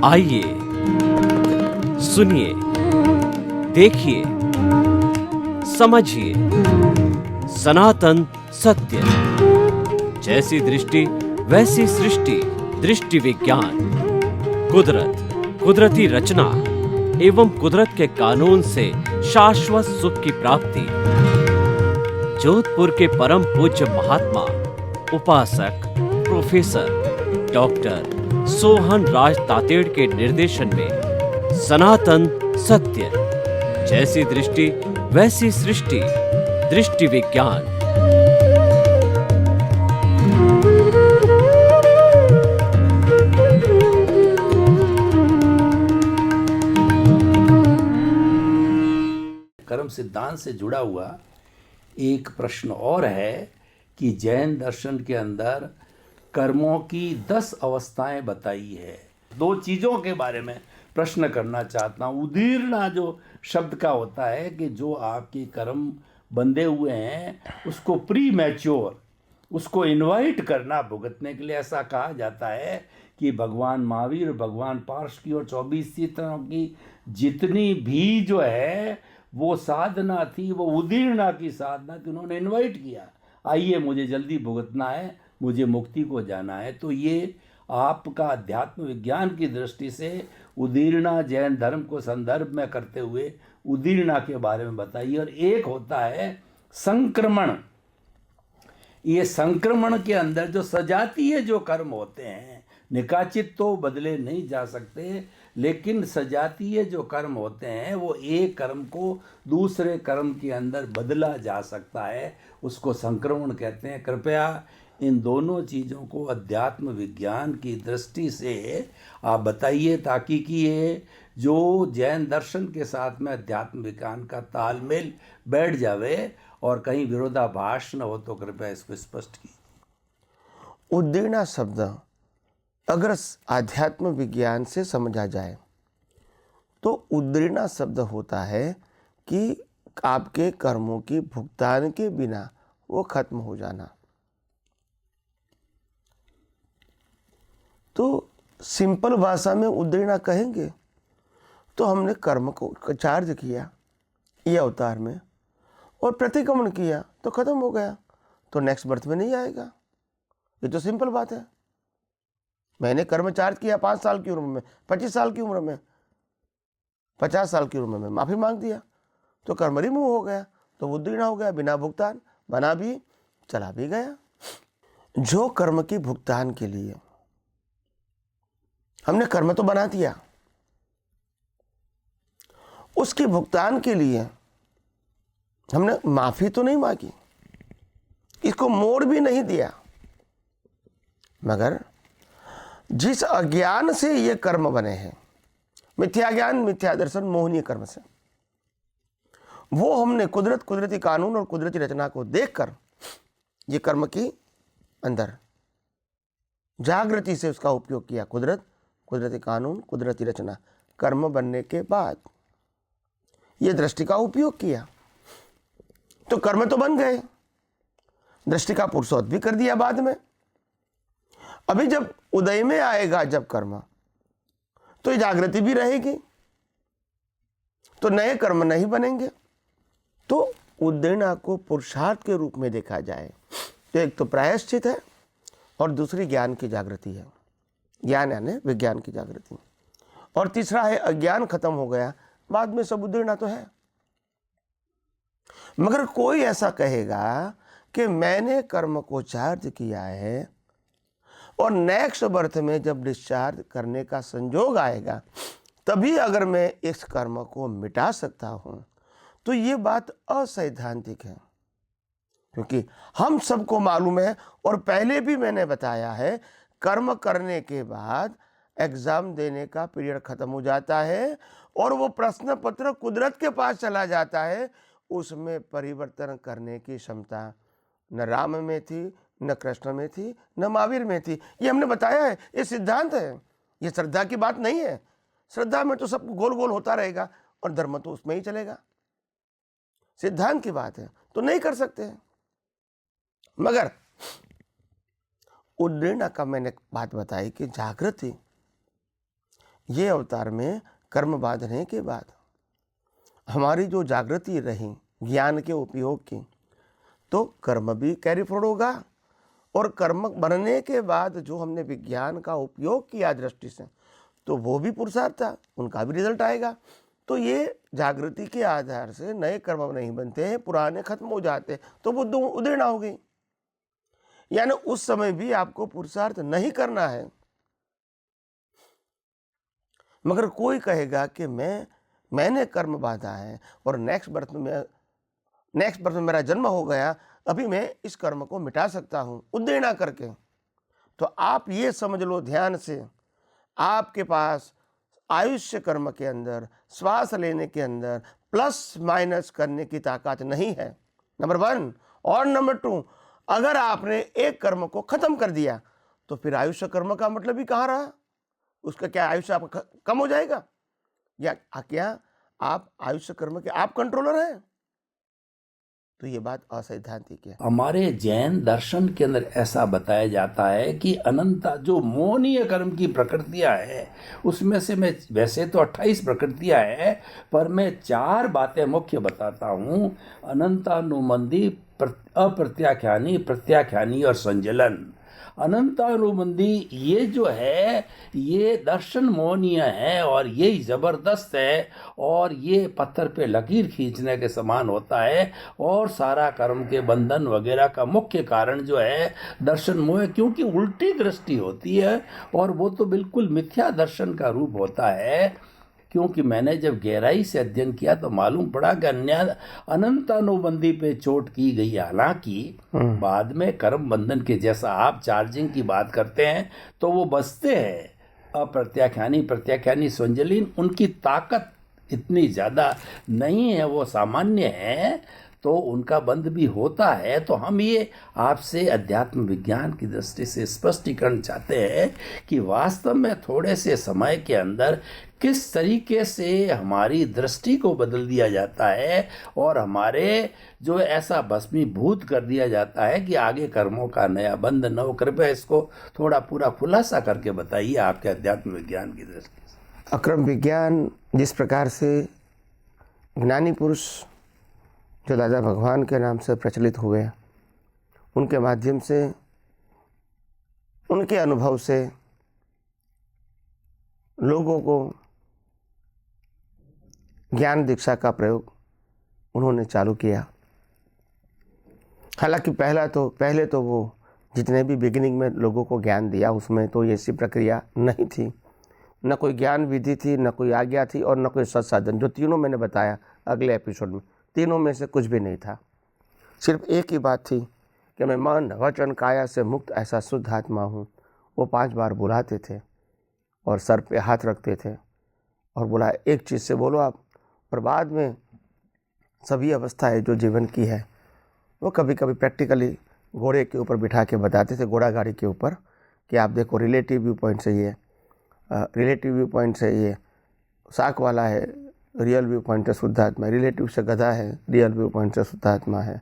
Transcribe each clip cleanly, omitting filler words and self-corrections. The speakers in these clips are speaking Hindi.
आइए सुनिए, देखिए, समझिए सनातन सत्य। जैसी दृष्टि वैसी सृष्टि, दृष्टि विज्ञान। कुदरत, कुदरती रचना एवं कुदरत के कानून से शाश्वत सुख की प्राप्ति। जोधपुर के परम पूज्य महात्मा उपासक प्रोफेसर डॉक्टर सोहन राज तातेड़ के निर्देशन में सनातन सत्य। जैसी दृष्टि वैसी सृष्टि, दृष्टि विज्ञान। कर्म सिद्धांत से जुड़ा हुआ एक प्रश्न और है कि जैन दर्शन के अंदर कर्मों की 10 अवस्थाएं बताई है। 2 चीज़ों के बारे में प्रश्न करना चाहता हूँ। उदीर्णा जो शब्द का होता है कि जो आपके कर्म बंधे हुए हैं उसको प्री मैच्योर, उसको इनवाइट करना भुगतने के लिए। ऐसा कहा जाता है कि भगवान महावीर, भगवान पार्श की और 24 तीर्थों की जितनी भी जो है वो साधना थी, वो उदीर्णा की साधना थी। उन्होंने इनवाइट किया, आइए मुझे जल्दी भुगतना है, मुझे मुक्ति को जाना है। तो ये आपका अध्यात्म विज्ञान की दृष्टि से उदीर्णा जैन धर्म को संदर्भ में करते हुए उदीर्णा के बारे में बताइए। और एक होता है संक्रमण। ये संक्रमण के अंदर जो सजातीय जो कर्म होते हैं, निकाचित तो बदले नहीं जा सकते, लेकिन सजातीय जो कर्म होते हैं वो एक कर्म को दूसरे कर्म के अंदर बदला जा सकता है, उसको संक्रमण कहते हैं। कृपया इन दोनों चीज़ों को अध्यात्म विज्ञान की दृष्टि से आप बताइए, ताकि कि ये जो जैन दर्शन के साथ में अध्यात्म विज्ञान का तालमेल बैठ जावे और कहीं विरोधाभास न हो। तो कृपया इसको स्पष्ट कीजिए। उद्दीर्णा शब्द अगर आध्यात्म विज्ञान से समझा जाए तो उद्दीर्णा शब्द होता है कि आपके कर्मों की भुगतान के बिना वो खत्म हो जाना। तो सिंपल भाषा में उद्दीर्णा कहेंगे तो हमने कर्म को चार्ज किया ये अवतार में और प्रतिक्रमण किया तो खत्म हो गया, तो नेक्स्ट बर्थ में नहीं आएगा। ये तो सिंपल बात है। मैंने कर्म चार्ज किया 5 साल की उम्र में, 25 साल की उम्र में, 50 साल की उम्र में माफ़ी मांग दिया तो कर्म रिमूव हो गया, तो उद्दीर्ण हो गया, बिना भुगतान, बना भी चला भी गया। जो कर्म की भुगतान के लिए हमने कर्म तो बना दिया, उसके भुगतान के लिए हमने माफी तो नहीं मांगी, इसको मोड़ भी नहीं दिया, मगर जिस अज्ञान से ये कर्म बने हैं, मिथ्या ज्ञान, मिथ्या दर्शन, मोहनीय कर्म से, वो हमने कुदरत, कुदरती कानून और कुदरती रचना को देखकर ये कर्म की अंदर जागृति से उसका उपयोग किया। कुदरत, कुदरती कानून, कुदरती रचना, कर्म बनने के बाद ये दृष्टि का उपयोग किया तो कर्म तो बन गए, दृष्टि का पुरुषोत्त भी कर दिया बाद में। अभी जब उदय में आएगा जब कर्म, तो ये जागृति भी रहेगी, तो नए कर्म नहीं बनेंगे। तो उद्दीर्णा को पुरुषार्थ के रूप में देखा जाए तो एक तो प्रायश्चित है और दूसरी ज्ञान की जागृति है, ज्ञान यानी विज्ञान की जागृति, और तीसरा है अज्ञान खत्म हो गया, बाद में सब उद्दीर्णा तो है। मगर कोई ऐसा कहेगा कि मैंने कर्म को चार्ज किया है और नेक्स्ट बर्थ में जब डिस्चार्ज करने का संजोग आएगा तभी अगर मैं इस कर्म को मिटा सकता हूं, तो ये बात असैद्धांतिक है। क्योंकि हम सबको मालूम है और पहले भी मैंने बताया है, कर्म करने के बाद एग्जाम देने का पीरियड खत्म हो जाता है और वो प्रश्न पत्र कुदरत के पास चला जाता है। उसमें परिवर्तन करने की क्षमता न राम में थी, न कृष्ण में थी, न महावीर में थी। ये हमने बताया है, ये सिद्धांत है, ये श्रद्धा की बात नहीं है। श्रद्धा में तो सब गोल गोल होता रहेगा और धर्म तो उसमें ही चलेगा। सिद्धांत की बात है तो नहीं कर सकते हैं। मगर उद्दीर्णा का मैंने बात बताई कि जागृति ये अवतार में कर्म बांधने के बाद हमारी जो जागृति रही ज्ञान के उपयोग की, तो कर्म भी कैरी फॉरवर्ड होगा, और कर्म बनने के बाद जो हमने विज्ञान का उपयोग किया दृष्टि से, तो वो भी पुरुषार्थ था, उनका भी रिजल्ट आएगा। तो ये जागृति के आधार से नए कर्म नहीं बनते हैं, पुराने खत्म हो जाते हैं, तो बुद्ध उदीर्ण हो गई। यानी उस समय भी आपको पुरुषार्थ नहीं करना है। मगर कोई कहेगा कि मैंने कर्म बांधा है और नेक्स्ट बर्थ में मेरा जन्म हो गया, अभी मैं इस कर्म को मिटा सकता हूँ उद्दीर्ण करके। तो आप ये समझ लो ध्यान से, आपके पास आयुष्य कर्म के अंदर, श्वास लेने के अंदर प्लस माइनस करने की ताकत नहीं है, नंबर 1। और नंबर 2, अगर आपने एक कर्म को खत्म कर दिया तो फिर आयुष्य कर्म का मतलब ही कहाँ रहा? उसका क्या आयुष्य आपका कम हो जाएगा? या क्या आप आयुष्य कर्म के आप कंट्रोलर हैं? तो ये बात असैद्धांतिक है। हमारे जैन दर्शन के अंदर ऐसा बताया जाता है कि अनंता जो मोहनीय कर्म की प्रकृतियां है, उसमें से मैं वैसे तो 28 प्रकृतियां हैं, पर मैं 4 बातें मुख्य बताता हूँ। अनंतानुबंधी, अप्रत्याख्यानी, प्रत्याख्यानी और संजलन। अनंतानुबंधी ये जो है, ये दर्शन मोहनीय है और ये ज़बरदस्त है, और ये पत्थर पे लकीर खींचने के समान होता है, और सारा कर्म के बंधन वगैरह का मुख्य कारण जो है दर्शन मोह, क्योंकि उल्टी दृष्टि होती है, और वो तो बिल्कुल मिथ्या दर्शन का रूप होता है। क्योंकि मैंने जब गहराई से अध्ययन किया तो मालूम पड़ा कि अनंतानुबंधी पे चोट की गई। हालांकि बाद में कर्म बंधन के जैसा आप चार्जिंग की बात करते हैं तो वो बचते हैं। अप्रत्याख्यानी, प्रत्याख्यानी, संजलीन, उनकी ताकत इतनी ज़्यादा नहीं है, वो सामान्य है, तो उनका बंध भी होता है। तो हम ये आपसे अध्यात्म विज्ञान की दृष्टि से स्पष्टीकरण चाहते हैं कि वास्तव में थोड़े से समय के अंदर किस तरीके से हमारी दृष्टि को बदल दिया जाता है, और हमारे जो ऐसा भस्मीभूत कर दिया जाता है कि आगे कर्मों का नया बंध न हो। कृपया इसको थोड़ा पूरा खुलासा करके बताइए आपके अध्यात्म विज्ञान की दृष्टि से। अक्रम विज्ञान जिस प्रकार से ज्ञानी पुरुष जो दादा भगवान के नाम से प्रचलित हुए, उनके माध्यम से, उनके अनुभव से लोगों को ज्ञान दीक्षा का प्रयोग उन्होंने चालू किया। हालांकि पहले तो वो जितने भी बिगिनिंग में लोगों को ज्ञान दिया, उसमें तो ऐसी प्रक्रिया नहीं थी, न कोई ज्ञान विधि थी, न कोई आज्ञा थी, और न कोई सत्साधन। जो तीनों मैंने बताया अगले एपिसोड में, तीनों में से कुछ भी नहीं था। सिर्फ एक ही बात थी कि मैं मन वचन काया से मुक्त ऐसा शुद्ध आत्मा हूँ। वो 5 बार बुलाते थे और सर पे हाथ रखते थे और बोला एक चीज़ से बोलो आप। और बाद में सभी अवस्थाएं जो जीवन की है वो कभी कभी प्रैक्टिकली घोड़े के ऊपर बिठा के बताते थे, घोड़ा गाड़ी के ऊपर, कि आप देखो रिलेटिव व्यू पॉइंट से ये, रिलेटिव व्यू पॉइंट से ये साख वाला है, रियल व्यू पॉइंट से शुद्ध आत्मा, रिलेटिव से गधा है, रियल व्यू पॉइंट से शुद्ध आत्मा है।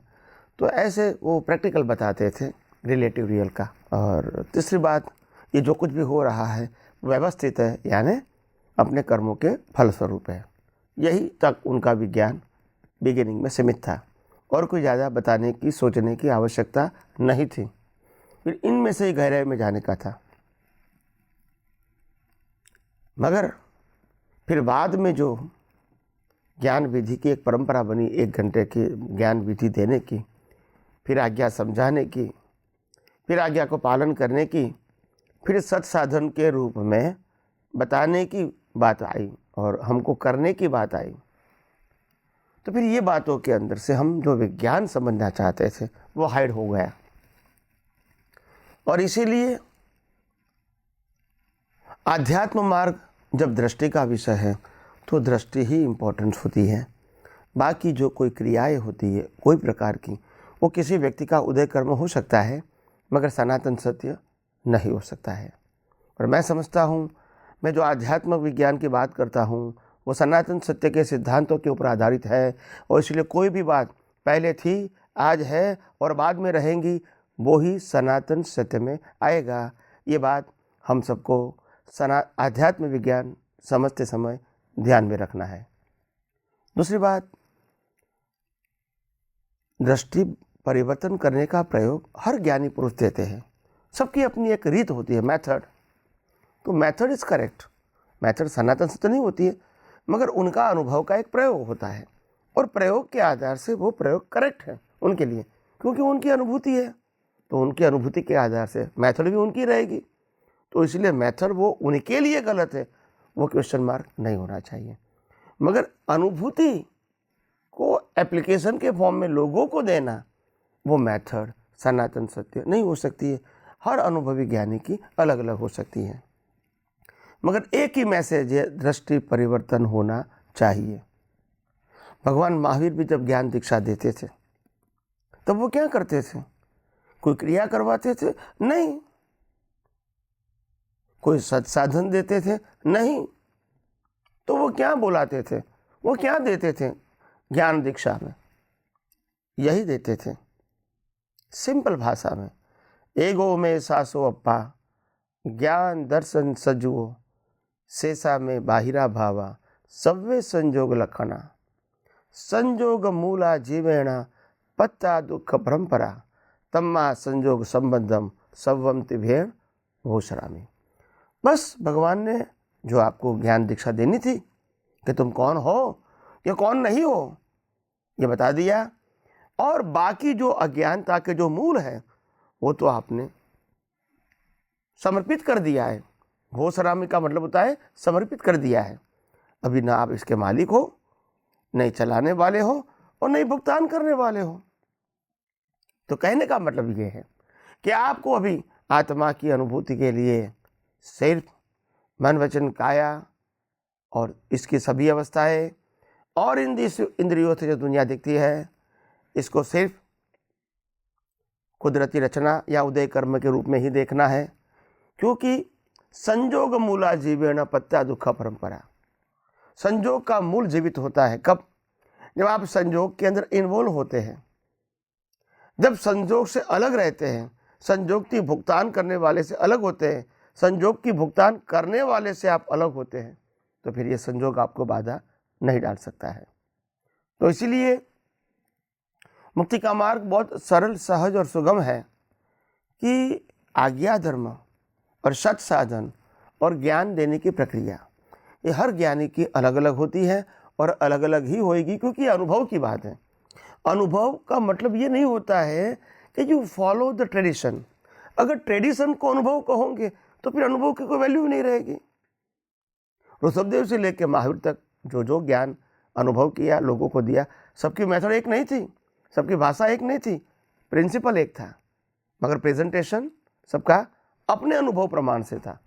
तो ऐसे वो प्रैक्टिकल बताते थे रिलेटिव रियल का। और तीसरी बात, ये जो कुछ भी हो रहा है व्यवस्थित है, यानी अपने कर्मों के फलस्वरूप है। यही तक उनका विज्ञान बिगिनिंग में सीमित था, और कोई ज़्यादा बताने की सोचने की आवश्यकता नहीं थी। फिर इनमें से ही गहराई में जाने का था। मगर फिर बाद में जो ज्ञान विधि की एक परंपरा बनी, 1 घंटे की ज्ञान विधि देने की, फिर आज्ञा समझाने की, फिर आज्ञा को पालन करने की, फिर सत्साधन के रूप में बताने की बात आई और हमको करने की बात आई। तो फिर ये बातों के अंदर से हम जो विज्ञान समझना चाहते थे वो हाइड हो गया। और इसीलिए आध्यात्म मार्ग जब दृष्टि का विषय है तो दृष्टि ही इम्पोर्टेंट होती है। बाकी जो कोई क्रियाएं होती है कोई प्रकार की, वो किसी व्यक्ति का उदय कर्म हो सकता है, मगर सनातन सत्य नहीं हो सकता है। और मैं समझता हूँ, मैं जो आध्यात्म विज्ञान की बात करता हूँ वो सनातन सत्य के सिद्धांतों के ऊपर आधारित है, और इसलिए कोई भी बात पहले थी, आज है और बाद में रहेंगी, वो ही सनातन सत्य में आएगा। ये बात हम सबको आध्यात्म विज्ञान समझते समय ध्यान में रखना है। दूसरी बात, दृष्टि परिवर्तन करने का प्रयोग हर ज्ञानी पुरुष देते हैं। सबकी अपनी एक रीत होती है, मेथड। तो मेथड इज़ करेक्ट, मेथड सनातन से तो नहीं होती है, मगर उनका अनुभव का एक प्रयोग होता है और प्रयोग के आधार से वो प्रयोग करेक्ट है उनके लिए, क्योंकि उनकी अनुभूति है। तो उनकी अनुभूति के आधार से मेथड भी उनकी रहेगी। तो इसलिए मेथड वो उनके लिए गलत है, वो क्वेश्चन मार्क नहीं होना चाहिए। मगर अनुभूति को एप्लीकेशन के फॉर्म में लोगों को देना, वो मेथड सनातन सत्य नहीं हो सकती है। हर अनुभवी ज्ञानी की अलग अलग हो सकती है, मगर एक ही मैसेज है, दृष्टि परिवर्तन होना चाहिए। भगवान महावीर भी जब ज्ञान दीक्षा देते थे तब वो क्या करते थे? कोई क्रिया करवाते थे? नहीं। कोई सत्साधन देते थे? नहीं। तो वो क्या बुलाते थे, वो क्या देते थे ज्ञान दीक्षा में? यही देते थे, सिंपल भाषा में, एगो में सासो अप्पा, ज्ञान दर्शन सजुओ, शेषा में बाहिरा भावा, सव्वे संजोग लखना, संजोग मूला जीवेण, पत्ता दुख परंपरा, तम्मा संजोग संबंधम, सव्वम तिभेण भूषरामी। बस भगवान ने जो आपको ज्ञान दीक्षा देनी थी कि तुम कौन हो या कौन नहीं हो, ये बता दिया। और बाकी जो अज्ञानता के जो मूल है वो तो आपने समर्पित कर दिया है। भूषरामी का मतलब होता है समर्पित कर दिया है। अभी ना आप इसके मालिक हो, नहीं चलाने वाले हो और नहीं भुगतान करने वाले हो। तो कहने का मतलब ये है कि आपको अभी आत्मा की अनुभूति के लिए सिर्फ मन वचन काया और इसकी सभी अवस्थाएं और इंद्रियों से जो दुनिया दिखती है, इसको सिर्फ कुदरती रचना या उदय कर्म के रूप में ही देखना है। क्योंकि संजोग मूला जीवेण पत्ता दुखा परंपरा, संजोग का मूल जीवित होता है कब? जब आप संजोग के अंदर इन्वॉल्व होते हैं, जब संजोग से अलग रहते हैं, संजोग की भुगतान करने वाले से अलग होते हैं, संजोग की भुगतान करने वाले से आप अलग होते हैं, तो फिर ये संजोग आपको बाधा नहीं डाल सकता है। तो इसीलिए मुक्ति का मार्ग बहुत सरल, सहज और सुगम है कि आज्ञा धर्म और सत साधन और ज्ञान देने की प्रक्रिया, ये हर ज्ञानी की अलग अलग होती है और अलग अलग ही होएगी, क्योंकि अनुभव की बात है। अनुभव का मतलब ये नहीं होता है कि यू फॉलो द ट्रेडिशन। अगर ट्रेडिशन को अनुभव कहोगे तो फिर अनुभव की कोई वैल्यू नहीं रहेगी। ऋषभदेव से लेकर महावीर तक जो जो ज्ञान अनुभव किया, लोगों को दिया, सबकी मेथड एक नहीं थी, सबकी भाषा एक नहीं थी, प्रिंसिपल एक था, मगर प्रेजेंटेशन सबका अपने अनुभव प्रमाण से था।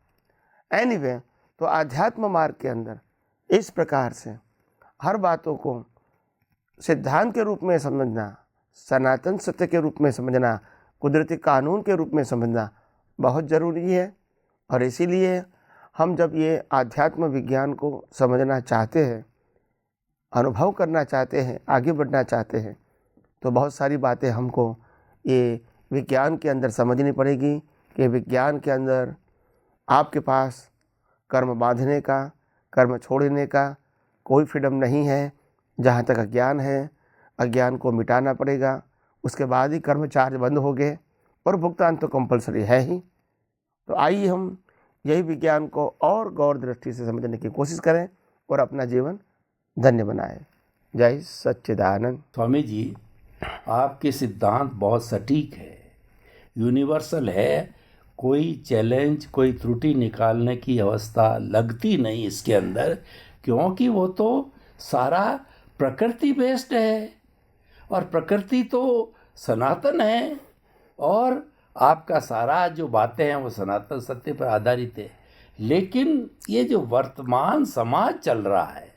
एनीवे, तो आध्यात्म मार्ग के अंदर इस प्रकार से हर बातों को सिद्धांत के रूप में समझना, सनातन सत्य के रूप में समझना, कुदरती कानून के रूप में समझना बहुत ज़रूरी है। और इसीलिए हम जब ये आध्यात्म विज्ञान को समझना चाहते हैं, अनुभव करना चाहते हैं, आगे बढ़ना चाहते हैं, तो बहुत सारी बातें हमको ये विज्ञान के अंदर समझनी पड़ेगी कि विज्ञान के अंदर आपके पास कर्म बांधने का, कर्म छोड़ने का कोई फ्रीडम नहीं है। जहाँ तक अज्ञान है, अज्ञान को मिटाना पड़ेगा, उसके बाद ही कर्म चार्ज बंद हो गए और भुगतान तो कंपलसरी है ही। तो आइए हम यही विज्ञान को और गौर दृष्टि से समझने की कोशिश करें और अपना जीवन धन्य बनाएं। जय सच्चिदानंद। स्वामी जी, आपके सिद्धांत बहुत सटीक है, यूनिवर्सल है, कोई चैलेंज, कोई त्रुटि निकालने की अवस्था लगती नहीं इसके अंदर, क्योंकि वो तो सारा प्रकृति बेस्ड है और प्रकृति तो सनातन है और आपका सारा जो बातें हैं वो सनातन सत्य पर आधारित है। लेकिन ये जो वर्तमान समाज चल रहा है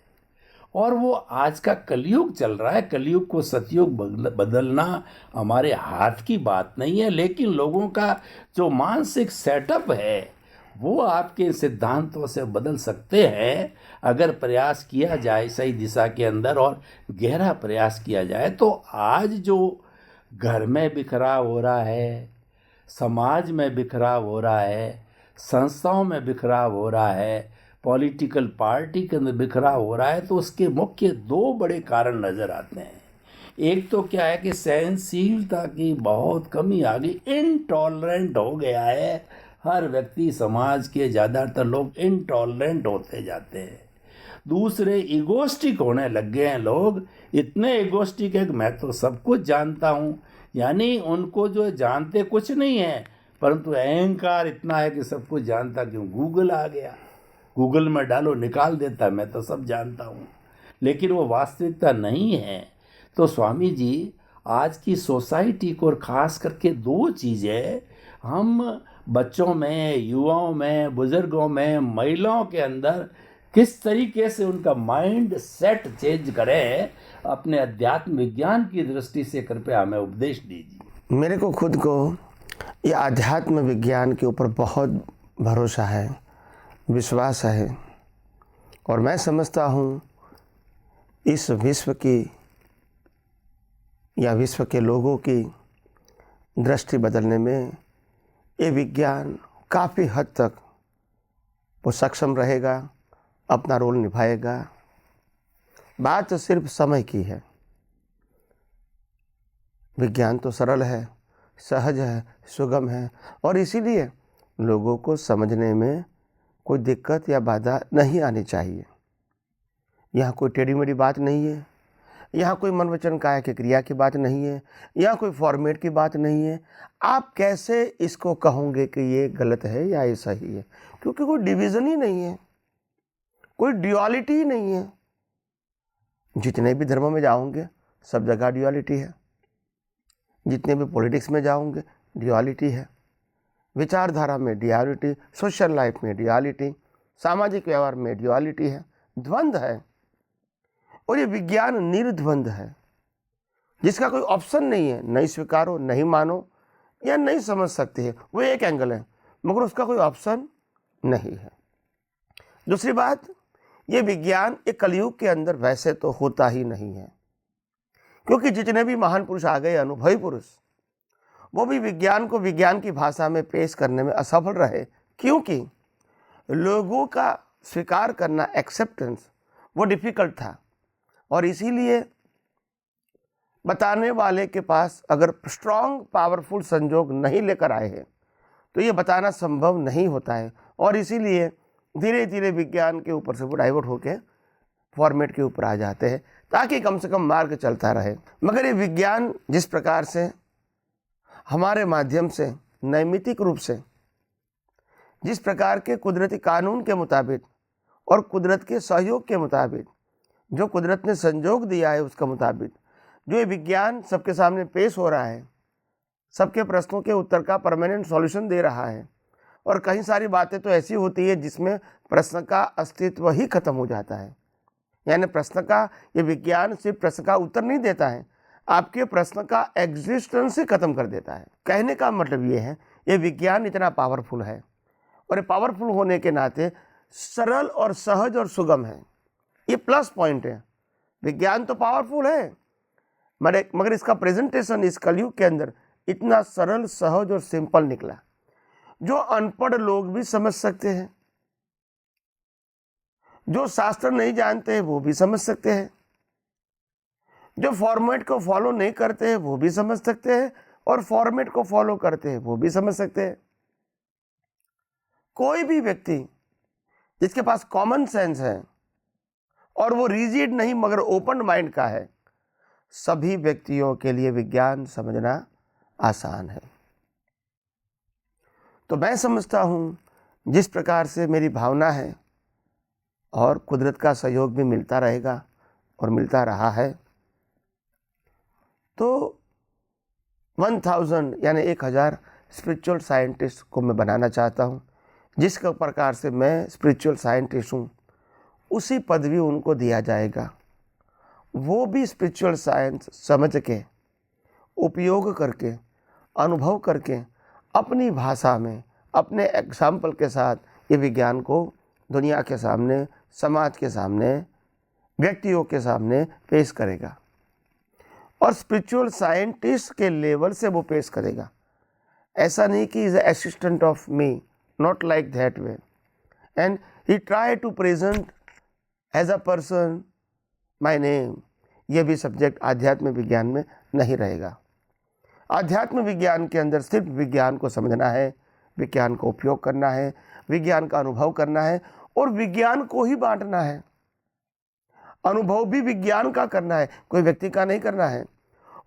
और वो आज का कलयुग चल रहा है, कलयुग को सतयुग बदलना हमारे हाथ की बात नहीं है, लेकिन लोगों का जो मानसिक सेटअप है वो आपके सिद्धांतों से बदल सकते हैं अगर प्रयास किया जाए सही दिशा के अंदर और गहरा प्रयास किया जाए। तो आज जो घर में बिखराव हो रहा है, समाज में बिखराव हो रहा है, संस्थाओं में बिखराव हो रहा है, पॉलिटिकल पार्टी के अंदर बिखराव हो रहा है, तो उसके मुख्य दो बड़े कारण नज़र आते हैं। एक तो क्या है कि सहनशीलता की बहुत कमी आ गई, इनटॉलरेंट हो गया है हर व्यक्ति, समाज के ज़्यादातर लोग इनटॉलरेंट होते जाते हैं। दूसरे ईगोस्टिक होने लग गए हैं लोग, इतने ईगोस्टिक है कि मैं तो सब कुछ जानता हूँ, यानी उनको जो जानते कुछ नहीं है, परंतु अहंकार इतना है कि सब कुछ जानता क्यों, गूगल आ गया, गूगल में डालो निकाल देता है, मैं तो सब जानता हूँ, लेकिन वो वास्तविकता नहीं है। तो स्वामी जी, आज की सोसाइटी को और ख़ास करके दो चीज़ें हम बच्चों में, युवाओं में, बुज़ुर्गों में, महिलाओं के अंदर किस तरीके से उनका माइंड सेट चेंज करें, अपने अध्यात्म विज्ञान की दृष्टि से कृपया हमें उपदेश दीजिए। मेरे को खुद को ये आध्यात्म विज्ञान के ऊपर बहुत भरोसा है, विश्वास है, और मैं समझता हूँ इस विश्व की या विश्व के लोगों की दृष्टि बदलने में ये विज्ञान काफ़ी हद तक वो सक्षम रहेगा, अपना रोल निभाएगा। बात तो सिर्फ समय की है। विज्ञान तो सरल है, सहज है, सुगम है, और इसीलिए लोगों को समझने में कोई दिक्कत या बाधा नहीं आनी चाहिए। यहाँ कोई टेढ़ी मेढ़ी बात नहीं है, यहाँ कोई मन वचन काया की क्रिया की बात नहीं है, यहाँ कोई फॉर्मेट की बात नहीं है। आप कैसे इसको कहोगे कि ये गलत है या ये सही है, क्योंकि कोई डिवीज़न ही नहीं है, कोई ड्यूअलिटी ही नहीं है। जितने भी धर्मों में जाओगे सब जगह ड्यूअलिटी है, जितने भी पॉलिटिक्स में जाओगे ड्यूअलिटी है, विचारधारा में ड्यूअलिटी, सोशल लाइफ में ड्यूअलिटी, सामाजिक व्यवहार में ड्यूअलिटी है, द्वंद्व है। और ये विज्ञान निर्द्वंद है, जिसका कोई ऑप्शन नहीं है, नहीं स्वीकारो, नहीं मानो या नहीं समझ सकते हैं, वो एक एंगल है, मगर उसका कोई ऑप्शन नहीं है। दूसरी बात, ये विज्ञान एक कलयुग के अंदर वैसे तो होता ही नहीं है, क्योंकि जितने भी महान पुरुष आ गए, अनुभवी पुरुष, वो भी विज्ञान को विज्ञान की भाषा में पेश करने में असफल रहे, क्योंकि लोगों का स्वीकार करना, एक्सेप्टेंस, वो डिफ़िकल्ट था। और इसीलिए बताने वाले के पास अगर स्ट्रॉन्ग पावरफुल संजोग नहीं लेकर आए हैं तो ये बताना संभव नहीं होता है, और इसीलिए धीरे धीरे विज्ञान के ऊपर से वो डाइवर्ट होकर फॉर्मेट के ऊपर आ जाते हैं, ताकि कम से कम मार्ग चलता रहे। मगर ये विज्ञान जिस प्रकार से हमारे माध्यम से नैमित्तिक रूप से, जिस प्रकार के कुदरती कानून के मुताबिक और कुदरत के सहयोग के मुताबिक, जो कुदरत ने संजोग दिया है उसका मुताबिक जो ये विज्ञान सबके सामने पेश हो रहा है, सबके प्रश्नों के उत्तर का परमानेंट सॉल्यूशन दे रहा है। और कई सारी बातें तो ऐसी होती है जिसमें प्रश्न का अस्तित्व ही खत्म हो जाता है, यानी प्रश्न का, ये विज्ञान सिर्फ प्रश्न का उत्तर नहीं देता है, आपके प्रश्न का एग्जिस्टेंस ही खत्म कर देता है। कहने का मतलब ये है, ये विज्ञान इतना पावरफुल है, और ये पावरफुल होने के नाते सरल और सहज और सुगम है। ये प्लस पॉइंट है। विज्ञान तो पावरफुल है, मगर इसका प्रेजेंटेशन इस कलयुग के अंदर इतना सरल, सहज और सिंपल निकला, जो अनपढ़ लोग भी समझ सकते हैं, जो शास्त्र नहीं जानते हैं वो भी समझ सकते हैं, जो फॉर्मेट को फॉलो नहीं करते हैं वो भी समझ सकते हैं, और फॉर्मेट को फॉलो करते हैं वो भी समझ सकते हैं। कोई भी व्यक्ति जिसके पास कॉमन सेंस है और वो रिजिड नहीं मगर ओपन माइंड का है, सभी व्यक्तियों के लिए विज्ञान समझना आसान है। तो मैं समझता हूँ जिस प्रकार से मेरी भावना है, और कुदरत का सहयोग भी मिलता रहेगा और मिलता रहा है, तो 1000 यानी 1000 स्पिरिचुअल साइंटिस्ट को मैं बनाना चाहता हूँ। जिस प्रकार से मैं स्पिरिचुअल साइंटिस्ट हूँ, उसी पदवी उनको दिया जाएगा। वो भी स्पिरिचुअल साइंस समझ के, उपयोग करके, अनुभव करके, अपनी भाषा में, अपने एग्जाम्पल के साथ ये विज्ञान को दुनिया के सामने, समाज के सामने, व्यक्तियों के सामने पेश करेगा, और स्पिरिचुअल साइंटिस्ट के लेवल से वो पेश करेगा। ऐसा नहीं कि is assistant of me, not like that way. And he try to present as a person my name. ये भी सब्जेक्ट आध्यात्म विज्ञान में नहीं रहेगा। आध्यात्म विज्ञान के अंदर सिर्फ विज्ञान को समझना है, विज्ञान को उपयोग करना है, विज्ञान का अनुभव करना है और विज्ञान को ही बांटना है। अनुभव भी विज्ञान का करना है, कोई व्यक्ति का नहीं करना है,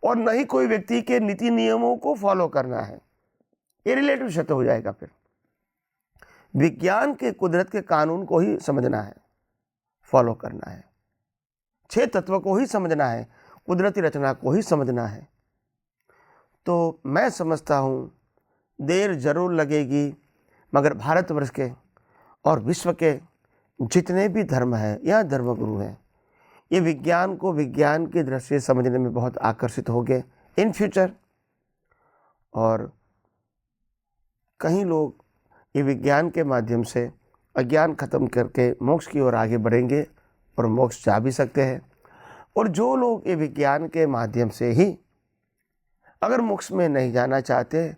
और न ही कोई व्यक्ति के नीति नियमों को फॉलो करना है। ये रिलेटिव शब्द हो जाएगा। फिर विज्ञान के कुदरत के कानून को ही समझना है, फॉलो करना है, 6 तत्व को ही समझना है, कुदरती रचना को ही समझना है। तो मैं समझता हूँ देर जरूर लगेगी, मगर भारतवर्ष के और विश्व के जितने भी धर्म हैं या धर्मगुरु हैं, ये विज्ञान को विज्ञान की दृष्टि से समझने में बहुत आकर्षित हो गए इन फ्यूचर। और कहीं लोग ये विज्ञान के माध्यम से अज्ञान खत्म करके मोक्ष की ओर आगे बढ़ेंगे और मोक्ष जा भी सकते हैं। और जो लोग ये विज्ञान के माध्यम से ही अगर मोक्ष में नहीं जाना चाहते,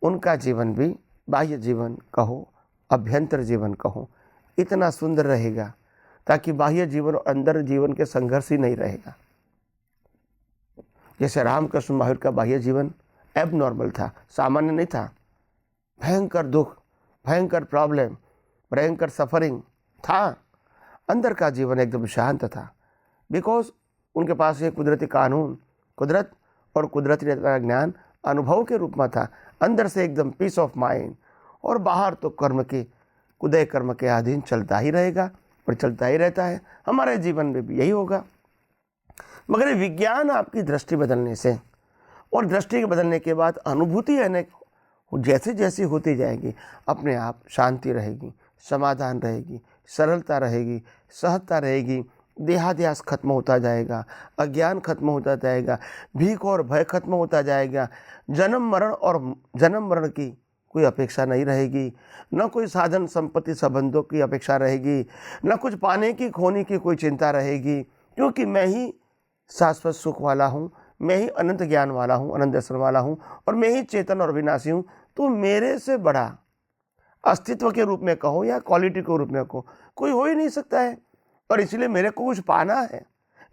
उनका जीवन भी बाह्य जीवन कहो, अभ्यंतर जीवन कहो, इतना सुंदर रहेगा ताकि बाह्य जीवन और अंदर जीवन के संघर्ष ही नहीं रहेगा। जैसे रामकृष्ण महावीर का बाह्य जीवन एबनॉर्मल था, सामान्य नहीं था, भयंकर दुख, भयंकर प्रॉब्लम, भयंकर सफरिंग था। अंदर का जीवन एकदम शांत था, बिकॉज उनके पास ये कुदरती कानून, कुदरत और कुदरती ज्ञान अनुभव के रूप में था। अंदर से एकदम पीस ऑफ माइंड, और बाहर तो कर्म के उदय कर्म के अधीन चलता ही रहेगा और चलता ही रहता है। हमारे जीवन में भी यही होगा। मगर विज्ञान आपकी दृष्टि बदलने से, और दृष्टि के बदलने के बाद अनुभूति है जैसे जैसी होती जाएगी, अपने आप शांति रहेगी, समाधान रहेगी, सरलता रहेगी, सहजता रहेगी, देहाध्यास खत्म होता जाएगा, अज्ञान खत्म होता जाएगा, भीख और भय खत्म होता जाएगा, जन्म मरण की कोई अपेक्षा नहीं रहेगी, न कोई साधन संपत्ति संबंधों की अपेक्षा रहेगी, न कुछ पाने की खोने की कोई चिंता रहेगी, क्योंकि मैं ही शाश्वत सुख वाला हूँ, मैं ही अनंत ज्ञान वाला हूँ, अनंत दर्शन वाला हूँ, और मैं ही चेतन और विनाशी हूँ। तो मेरे से बड़ा अस्तित्व के रूप में कहो या क्वालिटी के रूप में कहो, कोई हो ही नहीं सकता है। और इसलिए मेरे को कुछ पाना है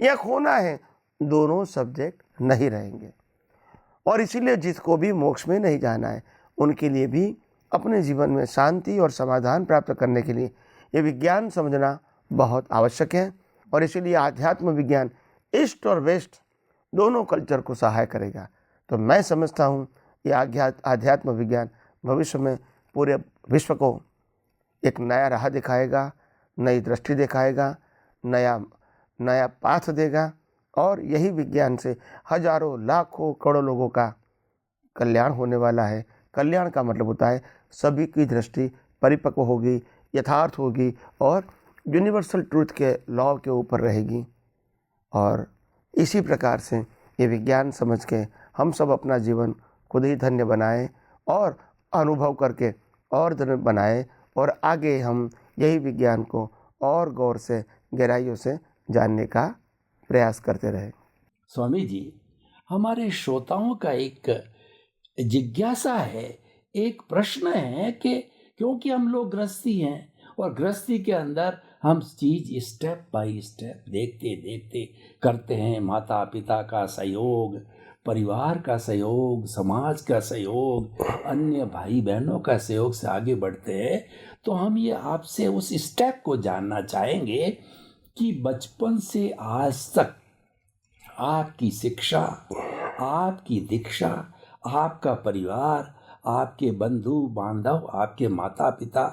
या खोना है, दोनों सब्जेक्ट नहीं रहेंगे। और इसीलिए जिसको भी मोक्ष में नहीं जाना है, उनके लिए भी अपने जीवन में शांति और समाधान प्राप्त करने के लिए ये विज्ञान समझना बहुत आवश्यक है। और इसीलिए आध्यात्म विज्ञान ईस्ट और वेस्ट दोनों कल्चर को सहाय करेगा। तो मैं समझता हूँ ये आध्यात्म विज्ञान भविष्य में पूरे विश्व को एक नया राह दिखाएगा, नई दृष्टि दिखाएगा, नया पाथ देगा। और यही विज्ञान से हजारों लाखों करोड़ों लोगों का कल्याण होने वाला है। कल्याण का मतलब होता है सभी की दृष्टि परिपक्व होगी, यथार्थ होगी और यूनिवर्सल ट्रूथ के लॉ के ऊपर रहेगी। और इसी प्रकार से ये विज्ञान समझ के हम सब अपना जीवन खुद ही धन्य बनाएं और अनुभव करके और धन्य बनाएं, और आगे हम यही विज्ञान को और गौर से गहराइयों से जानने का प्रयास करते रहें। स्वामी जी, हमारे श्रोताओं का एक जिज्ञासा है, एक प्रश्न है कि क्योंकि हम लोग गृहस्थी हैं और गृहस्थी के अंदर हम चीज स्टेप बाय स्टेप देखते देखते करते हैं, माता पिता का सहयोग, परिवार का सहयोग, समाज का सहयोग, अन्य भाई बहनों का सहयोग से आगे बढ़ते हैं। तो हम ये आपसे उस स्टेप को जानना चाहेंगे कि बचपन से आज तक आपकी शिक्षा, आपकी दीक्षा, आपका परिवार, आपके बंधु बांधव, आपके माता पिता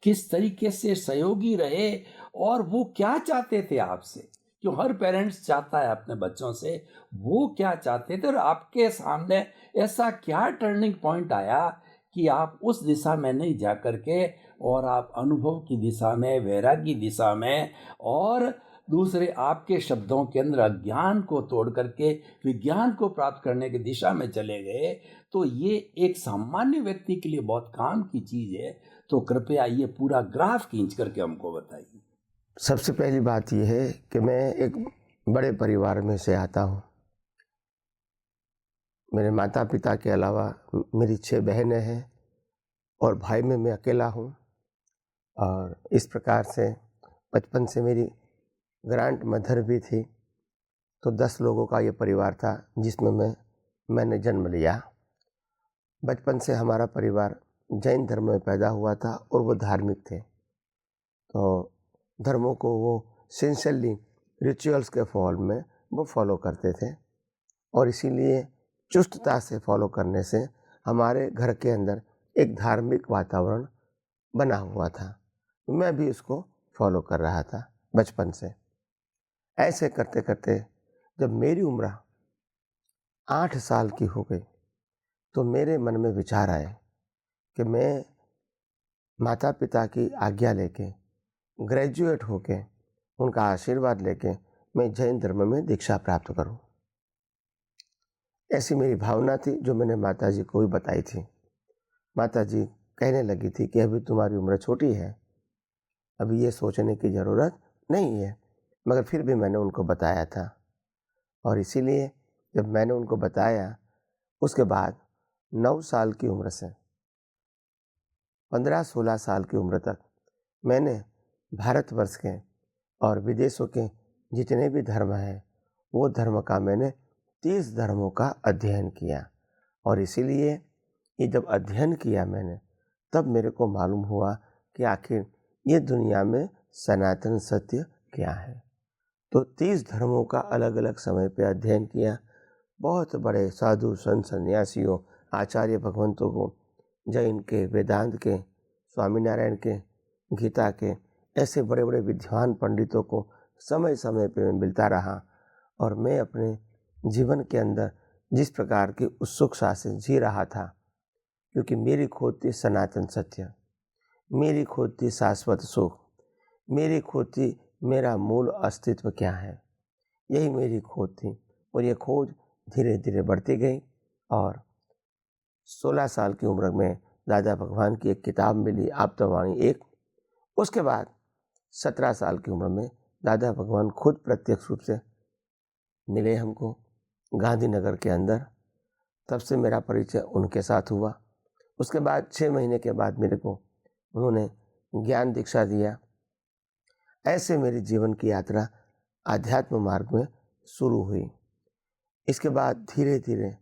किस तरीके से सहयोगी रहे और वो क्या चाहते थे आपसे। क्यों हर पेरेंट्स चाहता है अपने बच्चों से, वो क्या चाहते थे और आपके सामने ऐसा क्या टर्निंग पॉइंट आया कि आप उस दिशा में नहीं जा करके और आप अनुभव की दिशा में, वैराग्य की दिशा में और दूसरे आपके शब्दों के अंदर अज्ञान को तोड़ करके विज्ञान को प्राप्त करने की दिशा में चले गए। तो ये एक सामान्य व्यक्ति के लिए बहुत काम की चीज़ है। तो कृपया ये पूरा ग्राफ खींच करके हमको बताइए। सबसे पहली बात यह है कि मैं एक बड़े परिवार में से आता हूँ। मेरे माता पिता के अलावा मेरी 6 बहनें हैं और भाई में मैं अकेला हूँ। और इस प्रकार से बचपन से मेरी ग्रांट मदर भी थी, तो 10 लोगों का ये परिवार था जिसमें मैंने जन्म लिया। बचपन से हमारा परिवार जैन धर्म में पैदा हुआ था और वो धार्मिक थे, तो धर्मों को वो सिंसियरली रिचुअल्स के फॉर्म में वो फॉलो करते थे, और इसीलिए चुस्तता से फॉलो करने से हमारे घर के अंदर एक धार्मिक वातावरण बना हुआ था। मैं भी उसको फॉलो कर रहा था बचपन से। ऐसे करते करते जब मेरी उम्र 8 साल की हो गई तो मेरे मन में विचार आए कि मैं माता पिता की आज्ञा लेके, ग्रेजुएट होके, उनका आशीर्वाद लेके मैं जैन धर्म में दीक्षा प्राप्त करूं। ऐसी मेरी भावना थी जो मैंने माता जी को भी बताई थी। माता जी कहने लगी थी कि अभी तुम्हारी उम्र छोटी है, अभी ये सोचने की ज़रूरत नहीं है, मगर फिर भी मैंने उनको बताया था। और इसीलिए जब मैंने उनको बताया, उसके बाद 9 साल की उम्र से 15-16 साल की उम्र तक मैंने भारतवर्ष के और विदेशों के जितने भी धर्म हैं, वो धर्म का मैंने 30 धर्मों का अध्ययन किया। और इसीलिए ये जब अध्ययन किया मैंने, तब मेरे को मालूम हुआ कि आखिर ये दुनिया में सनातन सत्य क्या है। तो 30 धर्मों का अलग अलग समय पे अध्ययन किया। बहुत बड़े साधु संत सन्यासियों, आचार्य भगवंतों को, जैन के, वेदांत के, स्वामीनारायण के, गीता के, ऐसे बड़े बड़े विद्वान पंडितों को समय समय पे मैं मिलता रहा। और मैं अपने जीवन के अंदर जिस प्रकार की उत्सुकता से जी रहा था, क्योंकि मेरी खोज थी सनातन सत्य, मेरी खोज थी शाश्वत सुख, मेरी खोज थी मेरा मूल अस्तित्व क्या है, यही मेरी खोज थी। और ये खोज धीरे धीरे बढ़ती गई और 16 साल की उम्र में दादा भगवान की एक किताब मिली, आप्तवाणी 1। उसके बाद 17 साल की उम्र में दादा भगवान खुद प्रत्यक्ष रूप से मिले हमको गांधीनगर के अंदर। तब से मेरा परिचय उनके साथ हुआ। उसके बाद 6 महीने के बाद मेरे को उन्होंने ज्ञान दीक्षा दिया। ऐसे मेरी जीवन की यात्रा आध्यात्म मार्ग में शुरू हुई। इसके बाद धीरे धीरे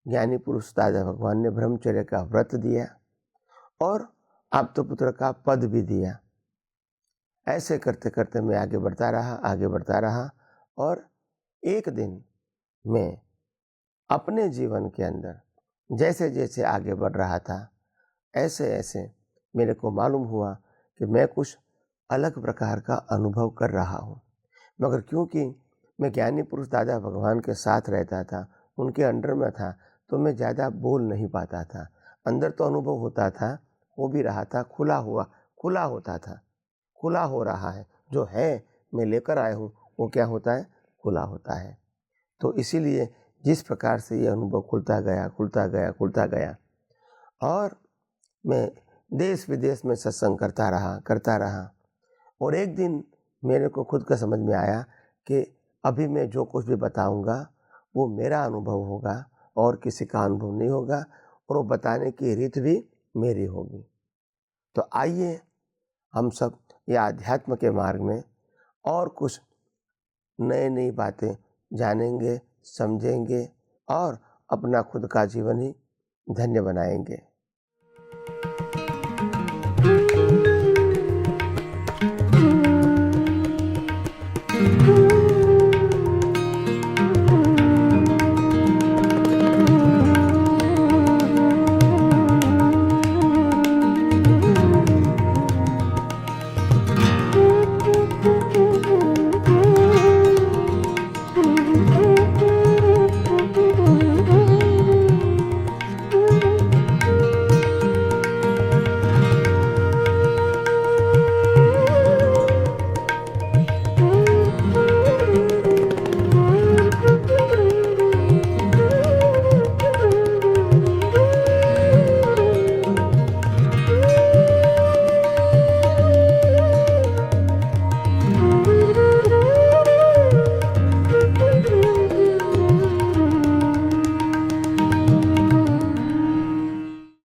ज्ञानी पुरुष दादा भगवान ने ब्रह्मचर्य का व्रत दिया और आप्तपुत्र का पद भी दिया। ऐसे करते करते मैं आगे बढ़ता रहा और एक दिन मैं अपने जीवन के अंदर जैसे जैसे आगे बढ़ रहा था, ऐसे ऐसे मेरे को मालूम हुआ कि मैं कुछ अलग प्रकार का अनुभव कर रहा हूँ। मगर क्योंकि मैं ज्ञानी पुरुष दादा भगवान के साथ रहता था, उनके अंडर में था, तो मैं ज़्यादा बोल नहीं पाता था। अंदर तो अनुभव होता था, हो भी रहा था, खुला होता था, खुला हो रहा है, जो है मैं लेकर आया हूँ वो क्या होता है, खुला होता है। तो इसीलिए जिस प्रकार से ये अनुभव खुलता गया और मैं देश विदेश में सत्संग करता रहा। और एक दिन मेरे को खुद का समझ में आया कि अभी मैं जो कुछ भी बताऊंगा वो मेरा अनुभव होगा और किसी का अनुभव नहीं होगा, और वो बताने की रीत भी मेरी होगी। तो आइए हम सब ये आध्यात्म के मार्ग में और कुछ नई बातें जानेंगे, समझेंगे और अपना खुद का जीवन ही धन्य बनाएंगे।